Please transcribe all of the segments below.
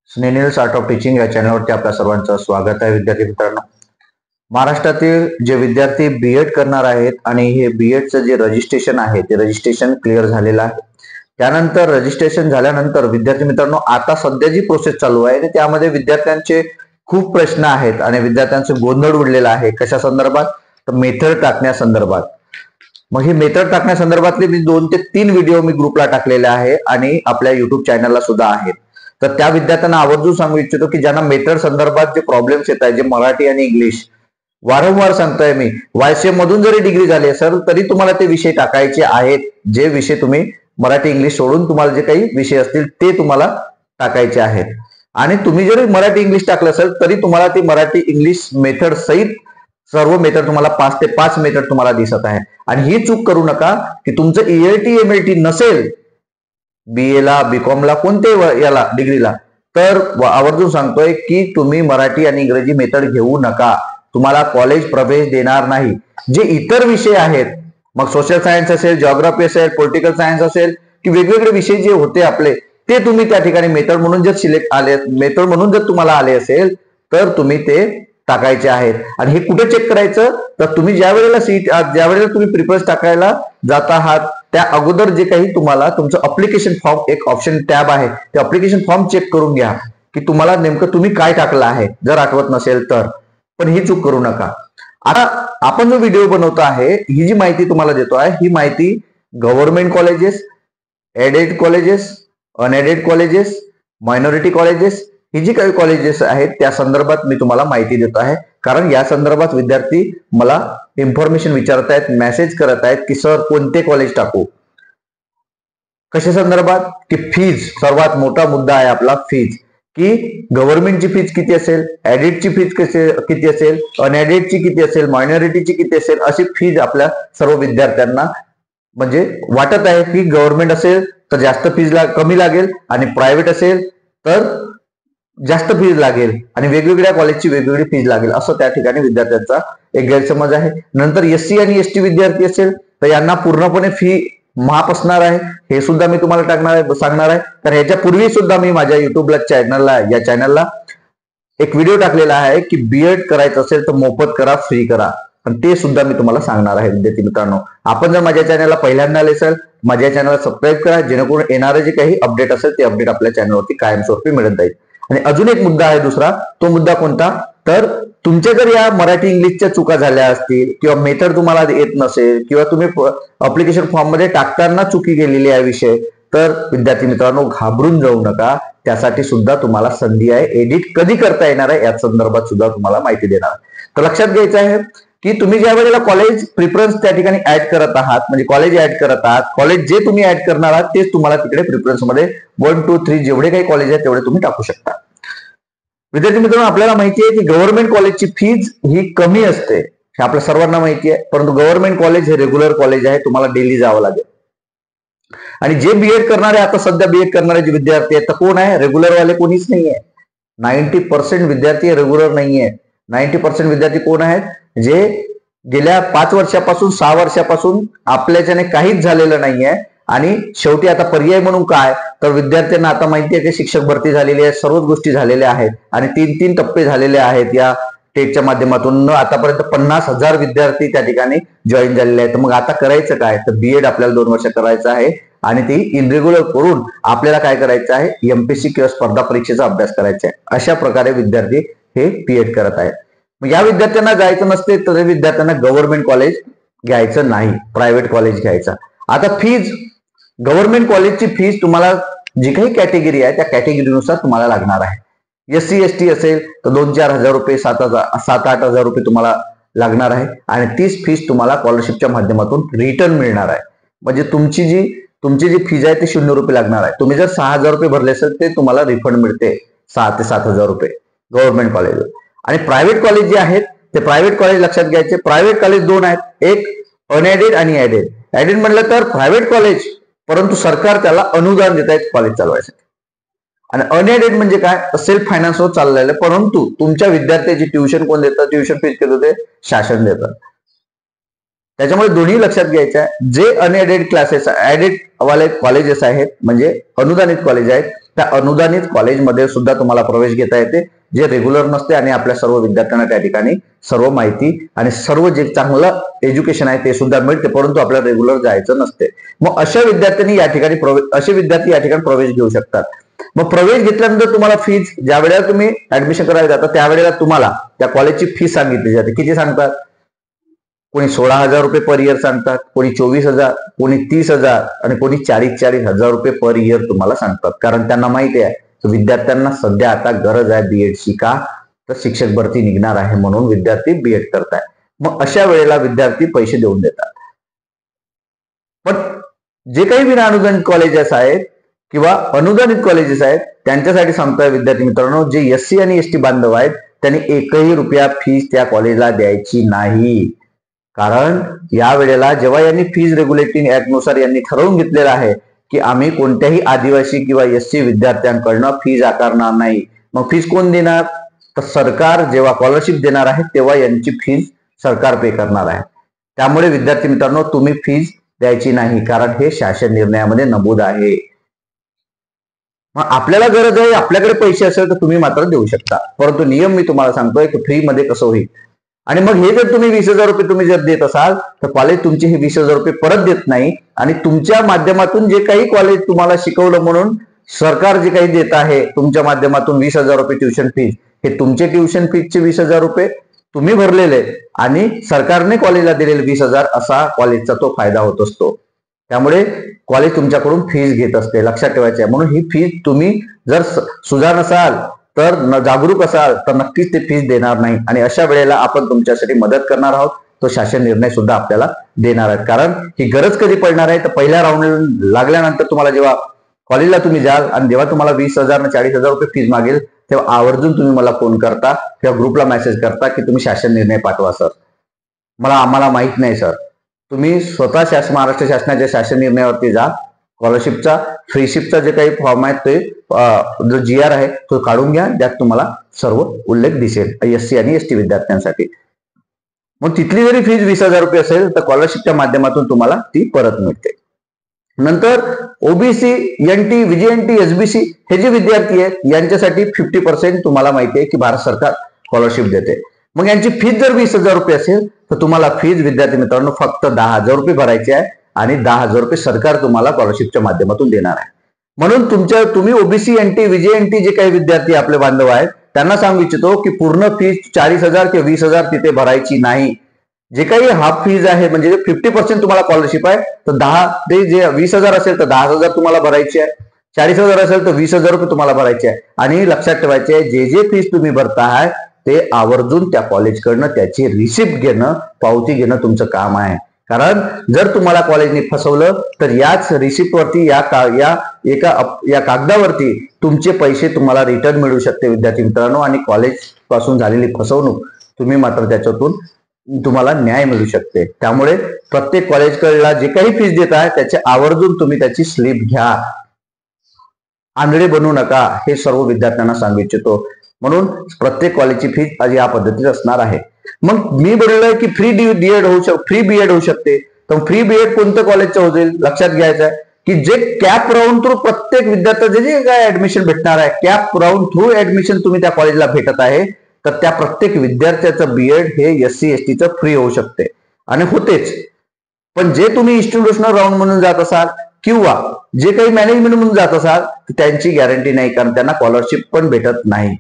स्नेनिल्स art of teaching या चॅनलवरती आपल्या सर्वांचं स्वागत आहे. विद्यार्थी मित्रांनो, महाराष्ट्रातील जे विद्यार्थी बीएड करणार आहेत आणि हे बीएडचं जे रजिस्ट्रेशन आहे ते रजिस्ट्रेशन क्लिअर झालेलं आहे. त्यानंतर रजिस्ट्रेशन झाल्यानंतर विद्यार्थी मित्रांनो, आता सध्या जी प्रोसेस चालू आहे त्यामध्ये विद्यार्थ्यांचे खूप प्रश्न आहेत आणि विद्यार्थ्यांचे गोंधळ उडलेला आहे. कशा संदर्भात? तर मेथड टाकण्यासंदर्भात. मग ही मेथड टाकण्यासंदर्भातले मी 2 ते 3 व्हिडिओ मी ग्रुपला टाकलेले आहे आणि आपल्या युट्यूब चॅनलला सुद्धा आहेत. तर त्या विद्यार्थ्यांना आवर्जून सांगू इच्छितो की ज्यांना मेथड संदर्भात जे प्रॉब्लेम्स येत आहेत, जे मराठी आणि इंग्लिश, वारंवार सांगतोय मी, वायसीएम मधून जरी डिग्री झाली असेल तरी तुम्हाला ते विषय टाकायचे आहेत. जे विषय तुम्ही मराठी इंग्लिश सोडून तुम्हाला जे काही विषय असतील ते तुम्हाला टाकायचे आहेत. आणि तुम्ही जरी मराठी इंग्लिश टाकलं असेल तरी तुम्हाला ती मराठी इंग्लिश मेथड सहित सर्व मेथड तुम्हाला 5 ते 5 मेथड तुम्हाला दिसत आहे. आणि ही चूक करू नका की तुमचं ईएलटी एमएलटी नसेल बीए ला, बीकॉम ला, कोणते याला डिग्रीला, तर आवर्जून सांगतोय की तुम्ही मराठी आणि इंग्रजी मेथड घेऊ नका. तुम्हाला कॉलेज प्रवेश देणार नाही. जे इतर विषय आहेत, मग सोशल सायन्स असेल, जिओग्राफी असेल, पॉलिटिकल सायन्स असेल, की वेगवेगळे विषय जे होते आपले, ते तुम्ही त्या ठिकाणी मेथड म्हणून जर सिलेक्ट आले, मेथड म्हणून जर तुम्हाला आले असेल तर तुम्ही ते टाकायचे आहेत. आणि हे कुठे चेक करायचं? तर तुम्ही ज्या वेळेला तुम्ही प्रिफरन्स टाकायला जात आहात त्या अगोदर जे काही तुम्हाला तुमचं अप्लिकेशन फॉर्म एक ऑप्शन टॅब आहे, ते अप्लिकेशन फॉर्म चेक करून घ्या की तुम्हाला नेमकं तुम्ही काय टाकलं आहे, जर आठवत नसेल तर. पण ही चूक करू नका. आता आपण जो व्हिडिओ बनवतो आहे, ही जी माहिती तुम्हाला देतो आहे, ही माहिती government colleges, aided colleges, unaided colleges, minority colleges, ही जी काही कॉलेजेस आहेत त्या संदर्भात मी तुम्हाला माहिती देतो आहे. कारण या संदर्भात विद्यार्थी मला इन्फॉर्मेशन विचारत आहेत, मेसेज करत आहेत की सर कोणते कॉलेज टाकू. कशा संदर्भात? की फीज सर्वात मोठा मुद्दा आहे आपला, फीज. की गव्हर्नमेंटची फीज किती असेल, एडिटची फीज किती असेल, अनएडिडची किती असेल, मायनॉरिटीची किती असेल, अशी फीज आपल्या सर्व विद्यार्थ्यांना म्हणजे वाटत आहे की गव्हर्नमेंट असेल तर जास्त फीज कमी लागेल आणि प्रायव्हेट असेल तर जास्त फीज लागेल आणि वेगवेगळ्या कॉलेजची वेगवेगळी फीज लागेल, असं त्या ठिकाणी विद्यार्थ्यांचा एक गैरसमज आहे. नंतर एससी आणि एसटी विद्यार्थी असेल तर यांना पूर्णपणे फी माफ असणार आहे, हे सुद्धा मी तुम्हाला सांगणार आहे. तर ह्याच्यापूर्वी सुद्धा मी माझ्या युट्यूबला या चॅनलला एक व्हिडिओ टाकलेला आहे की बीएड करायचं असेल तर मोफत करा, फ्री करा. पण ते सुद्धा मी तुम्हाला सांगणार आहे. विद्यार्थी मित्रांनो, आपण जर माझ्या चॅनलला पहिल्यांदा आले असेल, माझ्या चॅनलला सबस्क्राईब करा, जेणेकरून येणारे जे काही अपडेट असेल ते अपडेट आपल्या चॅनलवरती कायमस्वरूपी मिळत जाईल. आणि अजून एक मुद्दा आहे दुसरा. तो मुद्दा कोणता? तर तुमच्या जर या मराठी इंग्लिशच्या चुका झाल्या असतील किंवा मेथड तुम्हाला येत नसेल किंवा तुम्ही अप्लिकेशन फॉर्म मध्ये टाकताना चुकी गेलेली आहे विषय, तर विद्यार्थी मित्रांनो घाबरून जाऊ नका. त्यासाठी सुद्धा तुम्हाला संधी आहे. एडिट कधी करता येणार आहे या संदर्भात सुद्धा तुम्हाला माहिती देणार. तर लक्षात घ्यायचं आहे की तुम्ही ज्या वेळेला कॉलेज प्रिफरन्स त्या ठिकाणी ऍड करत आहात, म्हणजे कॉलेज ऍड करत आहात, कॉलेज जे तुम्ही ऍड करणार आहात तेच तुम्हाला तिकडे प्रिफरन्स मध्ये 1, 2, 3 जेवढे काही कॉलेज आहेत तेवढे तुम्ही टाकू शकता. विद्यार्थी मित्रांनो, आपल्याला माहिती आहे की गव्हर्नमेंट कॉलेजची फीज ही कमी असते, हे आपल्या सर्वांना माहिती आहे. परंतु गव्हर्नमेंट कॉलेज हे रेग्युलर कॉलेज आहे, तुम्हाला डेली जावं लागेल. आणि जे बीएड करणारे, आता सध्या बीएड करणारे जे विद्यार्थी आहेत तर कोण आहे? रेग्युलर वाले कोणीच नाहीये. 90% विद्यार्थी रेग्युलर नाहीये. 90% विद्यार्थी कोण आहेत? जे गेल्या 5 वर्षापासून 6 वर्षापासून आपल्याच्याने काहीच झालेलं नाहीये. आणि शेवटी आता पर्याय म्हणून काय? तर विद्यार्थ्यांना आता माहिती आहे की शिक्षक भरती झालेली आहे, सर्वच गोष्टी झालेल्या आहेत आणि 3-3 टप्पे झालेले आहेत या टेटच्या माध्यमातून. आतापर्यंत 50,000 विद्यार्थी त्या ठिकाणी जॉईन झालेले आहेत. मग आता करायचं काय? तर बीएड आपल्याला 2 वर्ष करायचं आहे आणि ती इनरेग्युलर करून आपल्याला काय करायचं आहे? एमपीएससी किंवा स्पर्धा परीक्षेचा अभ्यास करायचा आहे. अशा प्रकारे विद्यार्थी हे बीएड करत आहेत. मग या विद्यार्थ्यांना जायचं नसते तर विद्यार्थ्यांना गव्हर्नमेंट कॉलेज घ्यायचं नाही, प्रायव्हेट कॉलेज घ्यायचं. आता फीज, गव्हर्नमेंट कॉलेजची फीज तुम्हाला जी काही कॅटेगरी आहे त्या कॅटेगरीनुसार तुम्हाला लागणार आहे. एससी एसटी असेल तर 2-4 हजार रुपये, 7-8 हजार रुपये तुम्हाला लागणार आहे. आणि तीच फीज तुम्हाला स्कॉलरशिपच्या माध्यमातून रिटर्न मिळणार आहे. म्हणजे तुमची जी फीज आहे ती 0 रुपये लागणार आहे. तुम्ही जर 6,000 रुपये भरले असेल ते तुम्हाला रिफंड मिळते 6 ते 7 हजार रुपये गव्हर्नमेंट कॉलेज. आणि प्रायव्हेट कॉलेज जे आहेत ते प्रायव्हेट कॉलेज लक्षात घ्यायचे. प्रायव्हेट कॉलेज 2 आहेत, एक अनएडेड आणि एडेड. एडेड म्हणलं तर प्रायव्हेट कॉलेज, परंतु सरकार त्याला अनुदान देत आहेत कॉलेज चालवायसाठी. आणि अनएडेड म्हणजे काय? सेल्फ फायनान्सवर चाललेलं, परंतु तुमच्या विद्यार्थ्याची ट्युशन कोण देतं? ट्युशन फीज किती होते? शासन देतं. त्याच्यामुळे दोन्ही लक्षात घ्यायचं आहे. जे अनएडेड क्लासेस एडेड वाले कॉलेजेस आहेत म्हणजे अनुदानित कॉलेज आहेत, त्या अनुदानित कॉलेजमध्ये सुद्धा तुम्हाला प्रवेश घेता येते, जे रेग्युलर नसते आणि आपल्या सर्व विद्यार्थ्यांना त्या ठिकाणी सर्व माहिती आणि सर्व जे चांगलं एज्युकेशन आहे ते सुद्धा मिळते, परंतु आपल्याला रेग्युलर जायचं नसते. मग अशा विद्यार्थ्यांनी या ठिकाणी असे विद्यार्थी या ठिकाणी प्रवेश घेऊ शकतात. मग प्रवेश घेतल्यानंतर तुम्हाला फीज ज्या वेळेला तुम्ही ऍडमिशन करायला जाता त्यावेळेला तुम्हाला त्या कॉलेजची फीस सांगितली जाते. किती सांगतात? कोणी 16,000 रुपये पर इयर सांगतात, कोणी 24,000, कोणी 30,000 आणि कोणी 40,000 रुपये पर इयर तुम्हाला सांगतात. कारण त्यांना माहिती आहे विद्यार्थ्यांना सध्या आता गरज आहे बीएडची. का तर शिक्षक भरती निघणार आहे म्हणून विद्यार्थी बीएड करताय. मग अशा वेळेला विद्यार्थी पैसे देऊन देतात. पण जे काही विना अनुदानित कॉलेजेस आहेत किंवा अनुदानित कॉलेजेस आहेत त्यांच्यासाठी सांगतोय विद्यार्थी मित्रांनो, जे एससी आणि एसटी बांधव आहेत त्यांनी एकही रुपया फीस त्या कॉलेजला द्यायची नाही. कारण या वेळेला जेव्हा यांनी फीज रेग्युलेटिंग ऍक्ट नुसार यांनी ठरवून घेतलेलं आहे की आम्ही कोणत्याही आदिवासी किंवा एससी विद्यार्थ्यांकडनं फीज आकारणार नाही. मग फीज कोण देणार? तर सरकार जेव्हा स्कॉलरशिप देणार आहे तेव्हा यांची फीज सरकार पे करणार आहे. त्यामुळे विद्यार्थी मित्रांनो तुम्ही फीज द्यायची नाही, कारण हे शासन निर्णयामध्ये नमूद आहे. मग आपल्याला गरज आहे, आपल्याकडे पैसे असेल तर तुम्ही मात्र देऊ शकता, परंतु नियम मी तुम्हाला सांगतोय की फ्री मध्ये कसं होईल. आणि मग हे जर तुम्ही 20,000 रुपये तुम्ही जर देत असाल तर कॉलेज तुमचे हे 20,000 रुपये परत देत नाही आणि तुमच्या माध्यमातून जे काही कॉलेज तुम्हाला शिकवलं म्हणून सरकार जे काही देत आहे तुमच्या माध्यमातून 20,000 रुपये ट्युशन फीज, हे तुमचे ट्युशन फीजचे 20,000 रुपये तुम्ही भरलेले आणि सरकारने कॉलेजला दिलेले 20,000 असा कॉलेजचा तो फायदा होत असतो. त्यामुळे कॉलेज तुमच्याकडून फीज घेत असते, लक्षात ठेवायचे आहे. म्हणून ही फीज तुम्ही जर सुजाण असाल तर जागरूक असाल तर नक्कीच ते फीज देणार नाही. आणि अशा वेळेला आपण तुमच्यासाठी मदत करणार आहोत, तो शासन निर्णय सुद्धा आपल्याला देणार आहे. कारण ही गरज कधी पडणार आहे तर पहिल्या राऊंड लागल्यानंतर तुम्हाला जेव्हा कॉलेजला तुम्ही जाल आणि जेव्हा तुम्हाला 20,000 40,000 रुपये फीज मागेल तेव्हा आवर्जून तुम्ही मला फोन करता किंवा ग्रुपला मेसेज करता की तुम्ही शासन निर्णय पाठवा सर, आम्हाला माहित नाही सर. तुम्ही स्वतः महाराष्ट्र शासनाच्या शासन निर्णयावरती जा, स्कॉलरशिपचा फ्रीशिपचा जे काही फॉर्म आहे ते जो GR आहे तो काढून घ्या, त्यात तुम्हाला सर्व उल्लेख दिसेल एससी आणि एसटी विद्यार्थ्यांसाठी. मग तिथली जरी फीज 20,000 रुपये असेल तर स्कॉलरशिपच्या माध्यमातून तुम्हाला ती परत मिळते. नंतर ओबीसी, एनटी, VJNT, SBC हे जे विद्यार्थी आहेत यांच्यासाठी 50% तुम्हाला माहिती आहे की भारत सरकार स्कॉलरशिप देते. मग यांची फीज जर 20,000 रुपये असेल तर तुम्हाला फीज विद्यार्थी मित्रांनो फक्त 10,000 रुपये भरायची आहे आणि 10,000 रुपये सरकार तुम्हाला स्कॉलरशिपच्या माध्यमातून देणार आहे. म्हणून तुम्ही ओबीसी, एनटी, VJNT जे काही विद्यार्थी आपले बांधव आहेत त्यांना सांगू इच्छितो की पूर्ण फीज 40,000 किंवा 20,000 तिथे भरायची नाही. जे काही हाफ फीज आहे म्हणजे 50% तुम्हाला स्कॉलरशिप आहे तर 20,000 असेल तर 10,000 तुम्हाला भरायची आहे, 40,000 असेल तर 20,000 रुपये तुम्हाला भरायचे आहे. आणि लक्षात ठेवायचे आहे जे फीज तुम्ही भरताय ते आवर्जून त्या कॉलेजकडनं त्याची रिसिप्ट घेणं, पावती घेणं तुमचं काम आहे. कारण जर तुम्हाला कॉलेजने फसवलं तर याच रिसिप्टवरती या कागदावरती तुमचे पैसे तुम्हाला रिटर्न मिळू शकते विद्यार्थी मित्रांनो. आणि कॉलेज पासून झालेली फसवणूक तुम्ही मात्र त्याच्यातून तुम्हाला न्याय मिळू शकते. त्यामुळे प्रत्येक कॉलेजकडला जे काही फीज देत आहे त्याचे आवर्जून तुम्ही त्याची स्लिप घ्या, आंधळे बनू नका, हे सर्व विद्यार्थ्यांना सांगू इच्छितो. म्हणून प्रत्येक कॉलेजची फीज या पद्धतीत असणार आहे. मग मी बोललोय की फ्री बीएड होऊ शकते. तर फ्री बीएड कोणत्या कॉलेजचं होईल लक्षात घ्यायचं आहे की जे कॅप राऊंड थ्रू प्रत्येक विद्यार्थ्याचे जे काय ऍडमिशन भेटणार आहे, कॅप राऊंड थ्रू ऍडमिशन तुम्ही त्या कॉलेजला भेटत आहे तर त्या प्रत्येक विद्यार्थ्याचं बीएड हे SC STचं फ्री होऊ शकते आणि होतेच. पण जे तुम्ही इंस्टिट्यूशनल राऊंड म्हणून जात असाल किंवा जे काही मॅनेजमेंट म्हणून जात असाल त्यांची गॅरंटी नाही, कारण त्यांना स्कॉलरशिप पण भेटत नाही.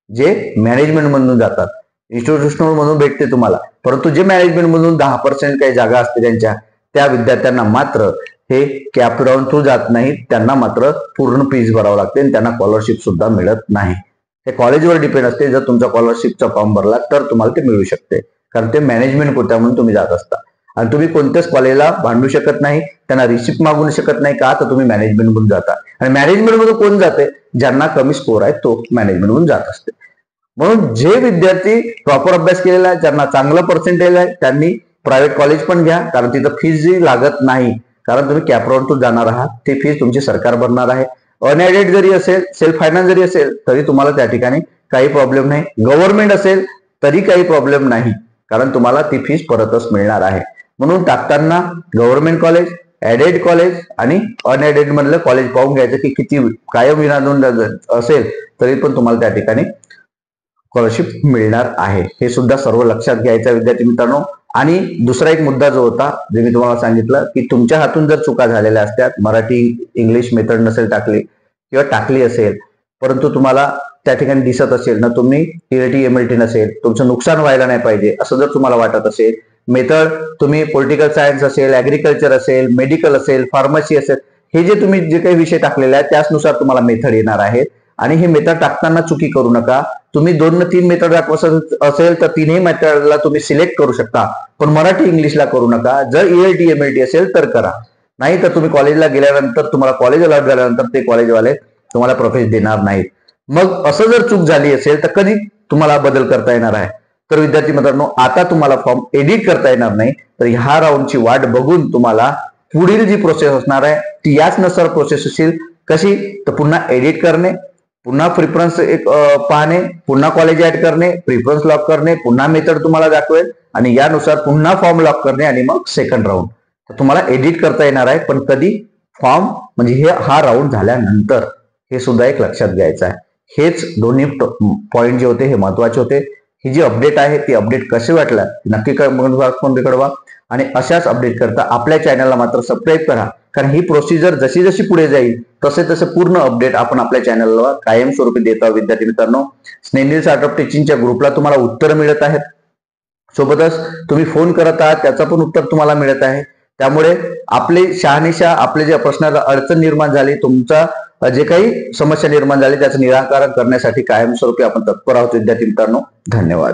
जे मॅनेजमेंट म्हणून जातात इंस्टिट्यूशनल म्हणून भेटते तुम्हाला, परंतु जे मॅनेजमेंट म्हणून 10% काही जागा असते त्यांच्या, त्या विद्यार्थ्यांना मात्र हे कॅप राऊंड थ्रू जात नाहीत, त्यांना मात्र पूर्ण फीज भरावं लागते आणि त्यांना स्कॉलरशिप सुद्धा मिळत नाही. ते कॉलेजवर डिपेंड असते. जर तुमचा स्कॉलरशिपचा फॉर्म भरला तर तुम्हाला ते मिळू शकते, कारण ते मॅनेजमेंट कोटा म्हणून तुम्ही जात असता आणि तुम्ही कोणत्याच कॉलेजला भांडू शकत नाही, त्यांना रिसिप्ट मागू शकत नाही. का तर तुम्ही मॅनेजमेंट म्हणून जाता आणि मॅनेजमेंट मध्ये कोण जाते, ज्यांना कमी स्कोर आहे तो मॅनेजमेंट म्हणून जात असते. म्हणून जे विद्यार्थी प्रॉपर अभ्यास केलेला आहे, ज्यांना चांगलं पर्सेंटेज आहे, त्यांनी प्रायव्हेट कॉलेज पण घ्या, कारण तिथं फीज लागत नाही. कारण तुम्ही कॅप राऊंड जाणार आहात, ती फीज तुमची सरकार भरणार आहे. अनएडेड जरी असेल, सेल्फ फायनान्स जरी असेल तरी तुम्हाला त्या ठिकाणी काही प्रॉब्लेम नाही. गव्हर्नमेंट असेल तरी काही प्रॉब्लेम नाही, कारण तुम्हाला ती फीज परतच मिळणार आहे. म्हणून टाकताना गव्हर्नमेंट कॉलेज, एडेड कॉलेज आणि अनएडेड मधलं कॉलेज पाहून घ्यायचं की किती कायम विनानोंद असेल तरी पण तुम्हाला त्या ठिकाणी स्कॉलरशिप मिळणार आहे, हे सुद्धा सर्व लक्षात घ्यायचं विद्यार्थी मित्रांनो. आणि दुसरा एक मुद्दा जो होता, जे मी तुम्हाला सांगितलं की तुमच्या हातून जर चुका झालेल्या असतात, मराठी इंग्लिश मेथड नसेल टाकली किंवा टाकली असेल परंतु तुम्हाला त्या ठिकाणी दिसत असेल ना, तुम्ही टीएलटी एमएलटी नसेल, तुमचं नुकसान व्हायला नाही पाहिजे असं जर तुम्हाला वाटत असेल, मेथड तुम्ही पॉलिटिकल सायन्स असेल, ऍग्रिकल्चर असेल, मेडिकल असेल, फार्मसी असेल, हे जे तुम्ही जे काही विषय टाकलेले आहेत त्याचनुसार तुम्हाला मेथड येणार आहेत. आणि हे मेथड टाकताना चुकी करू नका. तुम्ही 2 न 3 मेथड दाखवत असेल तर 3ही मेथडला तुम्ही सिलेक्ट करू शकता, पण मराठी इंग्लिशला करू नका. जर ईएलटी एमएलटी असेल तर करा, नाही तर तुम्ही कॉलेजला गेल्यानंतर तुम्हाला कॉलेज अलॉट झाल्यानंतर ते कॉलेजवाले तुम्हाला प्रोफेस देणार नाहीत. मग असं जर चूक झाली असेल तर कधी तुम्हाला बदल करता येणार आहे? तर विद्यार्थी मित्रांनो, आता तुम्हाला फॉर्म एडिट करता येणार नाही, तर ह्या राऊंडची वाट बघून तुम्हाला पुढील जी प्रोसेस असणार आहे ती याच नुसार प्रोसेस असेल. कशी? तर पुन्हा एडिट करणे, पुन्हा प्रिफरन्स एक पाहणे, पुन्हा कॉलेज ऍड करणे, प्रिफरन्स लॉक करणे, पुन्हा मेथड तुम्हाला दाखवेल आणि यानुसार पुन्हा फॉर्म लॉक करणे आणि मग सेकंड राऊंड. तर तुम्हाला एडिट करता येणार आहे, पण कधी? फॉर्म म्हणजे हा राऊंड झाल्यानंतर. हे सुद्धा एक लक्षात घ्यायचं आहे. हेच दोन्ही पॉइंट जे होते हे महत्वाचे होते. ही जी अपडेट आहे ती अपडेट कशी वाटलं नक्की कळवा आणि अशाच अपडेट करता आपल्या चॅनलला मात्र सबस्क्राईब करा, कारण ही प्रोसिजर जशी जशी पुढे जाईल तसे तसे पूर्ण अपडेट आपण आपल्या चॅनलला कायमस्वरूपी देत आहोत. विद्यार्थी मित्रांनो, स्नेहल स्टार्ट अप टीचिंगच्या ग्रुपला तुम्हाला उत्तर मिळत आहेत, सोबतच तुम्ही फोन करत आहात त्याचं पण उत्तर तुम्हाला मिळत आहे. त्यामुळे आपले शहानिशा आपले जे प्रश्नाला अडचण निर्माण झाली, तुमचा जे काही समस्या निर्माण झाली त्याचं निराकरण करण्यासाठी कायमस्वरूपी आपण तत्पर आहोत. विद्यार्थी मित्रांनो, धन्यवाद.